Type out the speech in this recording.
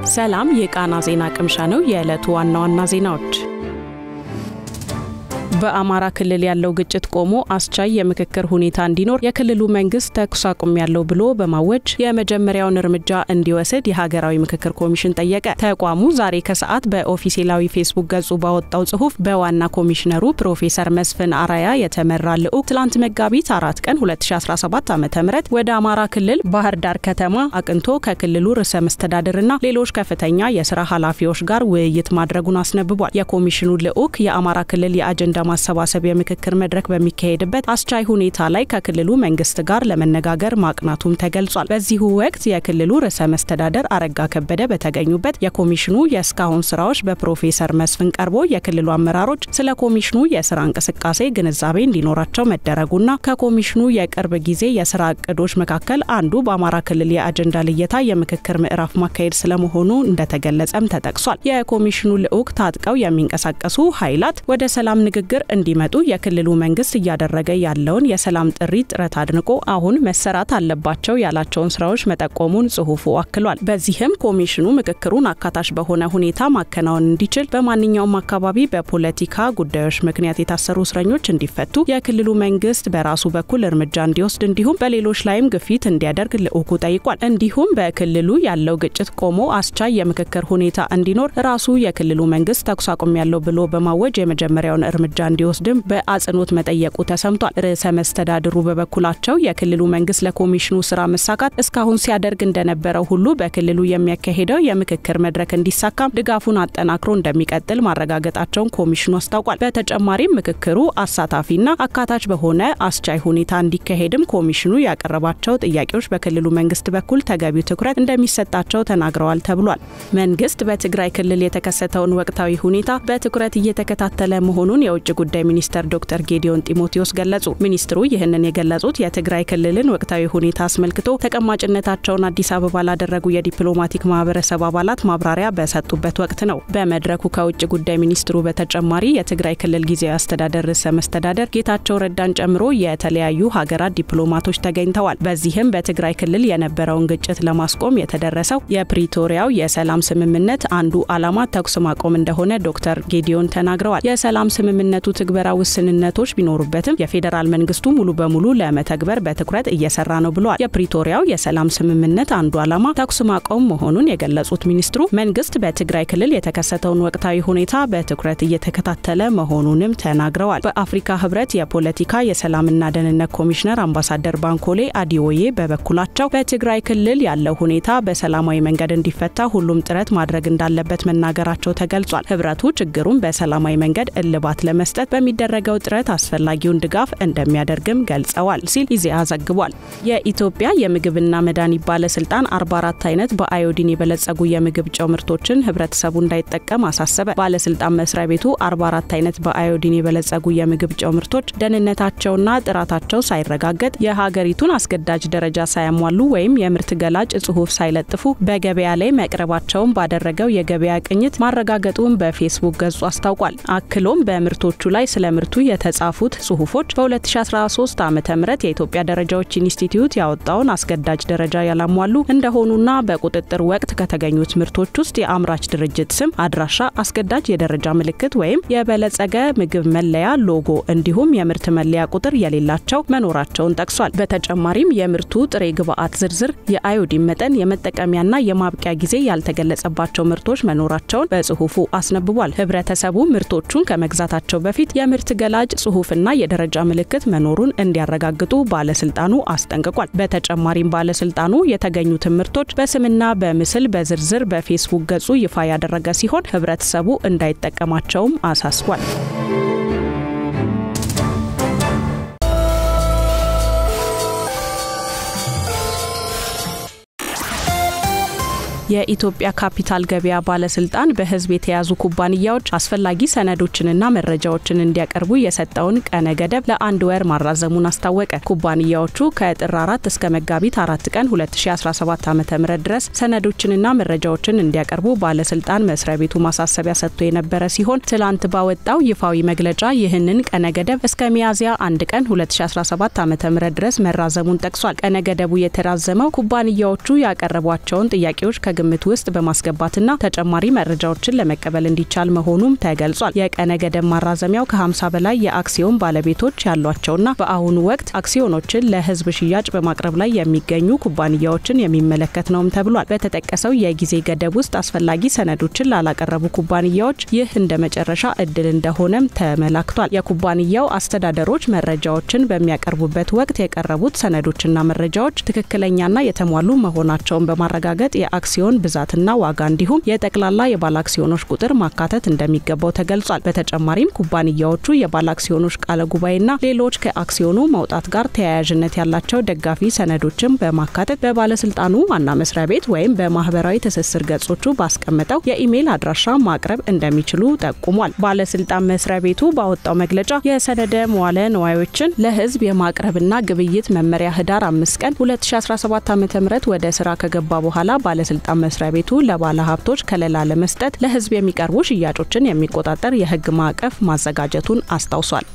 ሰላም የቃና ዜና ቅምሻ ነው። የዕለቱ ዋና ዋና ዜናዎች በአማራ ክልል ያለው ግጭት ቆሞ አስቻይ የምክክር ሁኔታ እንዲኖር የክልሉ መንግስት ተኩስ አቁም ያለው ብሎ በማወጅ የመጀመሪያውን እርምጃ እንዲወስድ የሀገራዊ ምክክር ኮሚሽን ጠየቀ። ተቋሙ ዛሬ ከሰዓት በኦፊሴላዊ ፌስቡክ ገጹ ባወጣው ጽሁፍ በዋና ኮሚሽነሩ ፕሮፌሰር መስፍን አራያ የተመራ ልዑክ ትላንት መጋቢት 4 ቀን 2017 ዓ.ም ወደ አማራ ክልል ባህር ዳር ከተማ አቅንቶ ከክልሉ ርዕሰ መስተዳድርና ሌሎች ከፍተኛ የሥራ ኃላፊዎች ጋር ውይይት ማድረጉን አስነብቧል። የኮሚሽኑ ልዑክ የአማራ ክልል የአጀንዳ ማሰባሰብ የምክክር መድረክ በሚካሄድበት አስቻይ ሁኔታ ላይ ከክልሉ መንግስት ጋር ለመነጋገር ማቅናቱም ተገልጿል። በዚሁ ወቅት የክልሉ ርዕሰ መስተዳድር አረጋ ከበደ በተገኙበት የኮሚሽኑ የስካሁን ስራዎች በፕሮፌሰር መስፍን ቀርቦ የክልሉ አመራሮች ስለ ኮሚሽኑ የስራ እንቅስቃሴ ግንዛቤ እንዲኖራቸው መደረጉና ከኮሚሽኑ የቅርብ ጊዜ የስራ እቅዶች መካከል አንዱ በአማራ ክልል የአጀንዳ ልየታ የምክክር ምዕራፍ ማካሄድ ስለመሆኑ እንደተገለጸም ተጠቅሷል። የኮሚሽኑ ልዑክ ታጥቀው የሚንቀሳቀሱ ኃይላት ወደ ሰላም ንግግር እንዲመጡ የክልሉ መንግስት እያደረገ ያለውን የሰላም ጥሪ ጥረት አድንቆ አሁን መሰራት አለባቸው ያላቸውን ስራዎች መጠቆሙን ጽሁፉ አክሏል። በዚህም ኮሚሽኑ ምክክሩን አካታች በሆነ ሁኔታ ማከናወን እንዲችል በማንኛውም አካባቢ በፖለቲካ ጉዳዮች ምክንያት የታሰሩ እስረኞች እንዲፈቱ የክልሉ መንግስት በራሱ በኩል እርምጃ እንዲወስድ እንዲሁም በሌሎች ላይም ግፊት እንዲያደርግ ልዑኩ ጠይቋል። እንዲሁም በክልሉ ያለው ግጭት ቆሞ አስቻይ የምክክር ሁኔታ እንዲኖር ራሱ የክልሉ መንግስት ተኩስ አቁም ያለው ብሎ በማወጅ የመጀመሪያውን እርምጃ እንዲወስድም በአጽንኦት መጠየቁ ተሰምቷል። ርዕሰ መስተዳድሩ በበኩላቸው የክልሉ መንግስት ለኮሚሽኑ ስራ መሳካት እስካሁን ሲያደርግ እንደነበረው ሁሉ በክልሉ የሚያካሄደው የምክክር መድረክ እንዲሳካም ድጋፉን አጠናክሮ እንደሚቀጥል ማረጋገጣቸውን ኮሚሽኑ አስታውቋል። በተጨማሪም ምክክሩ አሳታፊና አካታች በሆነ አስቻይ ሁኔታ እንዲካሄድም ኮሚሽኑ ያቀረባቸው ጥያቄዎች በክልሉ መንግስት በኩል ተገቢው ትኩረት እንደሚሰጣቸው ተናግረዋል ተብሏል። መንግስት በትግራይ ክልል የተከሰተውን ወቅታዊ ሁኔታ በትኩረት እየተከታተለ መሆኑን የውጭ ጉዳይ ሚኒስተር ዶክተር ጌዲዮን ጢሞቴዎስ ገለጹ። ሚኒስትሩ ይህንን የገለጹት የትግራይ ክልልን ወቅታዊ ሁኔታ አስመልክቶ ተቀማጭነታቸውን አዲስ አበባ ላደረጉ የዲፕሎማቲክ ማህበረሰብ አባላት ማብራሪያ በሰጡበት ወቅት ነው። በመድረኩ ከውጭ ጉዳይ ሚኒስትሩ በተጨማሪ የትግራይ ክልል ጊዜያዊ አስተዳደር ርዕሰ መስተዳድር ጌታቸው ረዳን ጨምሮ የተለያዩ ሀገራት ዲፕሎማቶች ተገኝተዋል። በዚህም በትግራይ ክልል የነበረውን ግጭት ለማስቆም የተደረሰው የፕሪቶሪያው የሰላም ስምምነት አንዱ ዓላማ ተኩስ ማቆም እንደሆነ ዶክተር ጌዲዮን ተናግረዋል። የሰላም ስምምነቱ ትግበራ ውስንነቶች ቢኖሩበትም የፌደራል መንግስቱ ሙሉ በሙሉ ለመተግበር በትኩረት እየሰራ ነው ብለዋል። የፕሪቶሪያው የሰላም ስምምነት አንዱ ዓላማ ተኩስ ማቆም መሆኑን የገለጹት ሚኒስትሩ መንግስት በትግራይ ክልል የተከሰተውን ወቅታዊ ሁኔታ በትኩረት እየተከታተለ መሆኑንም ተናግረዋል። በአፍሪካ ህብረት የፖለቲካ የሰላምና ደህንነት ኮሚሽነር አምባሳደር ባንኮሌ አዲዮዬ በበኩላቸው በትግራይ ክልል ያለው ሁኔታ በሰላማዊ መንገድ እንዲፈታ ሁሉም ጥረት ማድረግ እንዳለበት መናገራቸው ተገልጿል። ህብረቱ ችግሩን በሰላማዊ መንገድ እልባት ለመስጠት በሚደረገው ጥረት አስፈላጊውን ድጋፍ እንደሚያደርግም ገልጸዋል ሲል ኢዜአ ዘግቧል። የኢትዮጵያ የምግብና መድኃኒት ባለስልጣን 44 አይነት በአዮዲን የበለጸጉ የምግብ ጨው ምርቶችን ህብረተሰቡ እንዳይጠቀም አሳሰበ። ባለስልጣን መስሪያ ቤቱ 44 አይነት በአዮዲን የበለጸጉ የምግብ ጨው ምርቶች ደህንነታቸውና ጥራታቸው ሳይረጋገጥ የሀገሪቱን አስገዳጅ ደረጃ ሳያሟሉ ወይም የምርት ገላጭ ጽሑፍ ሳይለጥፉ በገበያ ላይ መቅረባቸውን ባደረገው የገበያ ቅኝት ማረጋገጡን በፌስቡክ ገጹ አስታውቋል። አክሎም በምርቶቹ ላይ ስለምርቱ የተጻፉት ጽሁፎች በ2013 ዓ.ም የኢትዮጵያ ደረጃዎች ኢንስቲትዩት ያወጣውን አስገዳጅ ደረጃ ያላሟሉ እንደሆኑና በቁጥጥር ወቅት ከተገኙት ምርቶች ውስጥ የአምራች ድርጅት ስም፣ አድራሻ፣ አስገዳጅ የደረጃ ምልክት ወይም የበለጸገ ምግብ መለያ ሎጎ እንዲሁም የምርት መለያ ቁጥር የሌላቸው መኖራቸውን ጠቅሷል። በተጨማሪም የምርቱ ጥሬ ግብአት ዝርዝር፣ የአዮዲን መጠን፣ የመጠቀሚያና የማብቂያ ጊዜ ያልተገለጸባቸው ምርቶች መኖራቸውን በጽሁፉ አስነብቧል። ህብረተሰቡ ምርቶቹን ከመግዛታቸው በፊት የምርት ገላጭ ጽሁፍና የደረጃ ምልክት መኖሩን እንዲያረጋግጡ ባለስልጣኑ አስጠንቅቋል። በተጨማሪም ባለስልጣኑ የተገኙትን ምርቶች በስምና በምስል በዝርዝር በፌስቡክ ገጹ ይፋ ያደረገ ሲሆን ህብረተሰቡ እንዳይጠቀማቸውም አሳስቧል። የኢትዮጵያ ካፒታል ገበያ ባለስልጣን በህዝብ የተያዙ ኩባንያዎች አስፈላጊ ሰነዶችንና መረጃዎችን እንዲያቀርቡ የሰጠውን ቀነ ገደብ ለአንድ ወር ማራዘሙን አስታወቀ። ኩባንያዎቹ ከጥር 4 እስከ መጋቢት 4 ቀን 2017 ዓ.ም ድረስ ሰነዶችንና መረጃዎችን እንዲያቀርቡ ባለስልጣን መስሪያ ቤቱ ማሳሰቢያ ሰጥቶ የነበረ ሲሆን ትላንት ባወጣው ይፋዊ መግለጫ ይህንን ቀነ ገደብ እስከ ሚያዝያ 1 ቀን 2017 ዓ.ም ድረስ መራዘሙን ጠቅሷል። ቀነ ገደቡ የተራዘመው ኩባንያዎቹ ያቀረቧቸውን ጥያቄዎች ከግምት ውስጥ በማስገባትና ተጨማሪ መረጃዎችን ለመቀበል እንዲቻል መሆኑም ተገልጿል። የቀነ ገደብ ማራዘሚያው ከ50 በላይ የአክሲዮን ባለቤቶች ያሏቸውና በአሁኑ ወቅት አክሲዮኖችን ለህዝብ ሽያጭ በማቅረብ ላይ የሚገኙ ኩባንያዎችን የሚመለከት ነውም ተብሏል። በተጠቀሰው የጊዜ ገደብ ውስጥ አስፈላጊ ሰነዶችን ላላቀረቡ ኩባንያዎች ይህ እንደ መጨረሻ እድል እንደሆነም ተመላክቷል። የኩባንያው አስተዳደሮች መረጃዎችን በሚያቀርቡበት ወቅት የቀረቡት ሰነዶችና መረጃዎች ትክክለኛና የተሟሉ መሆናቸውን በማረጋገጥ የአክሲዮን ብዛትና ዋጋ እንዲሁም የጠቅላላ የባለ አክሲዮኖች ቁጥር ማካተት እንደሚገባው ተገልጿል። በተጨማሪም ኩባንያዎቹ የባለ አክሲዮኖች ቃለ ጉባኤና ሌሎች ከአክሲዮኑ መውጣት ጋር ተያያዥነት ያላቸው ደጋፊ ሰነዶችን በማካተት በባለስልጣኑ ዋና መስሪያ ቤት ወይም በማህበራዊ ትስስር ገጾቹ ባስቀመጠው የኢሜል አድራሻ ማቅረብ እንደሚችሉ ጠቁሟል። ባለስልጣን መስሪያ ቤቱ ባወጣው መግለጫ የሰነደ መዋለ ንዋዮችን ለህዝብ የማቅረብና ግብይት መመሪያ ህዳር 5 ቀን 2017 ዓ.ም ወደ ስራ ከገባ በኋላ ባለስልጣን መስሪያ ቤቱ ለባለ ሀብቶች ከለላ ለመስጠት ለህዝብ የሚቀርቡ ሽያጮችን የሚቆጣጠር የህግ ማዕቀፍ ማዘጋጀቱን አስታውሷል።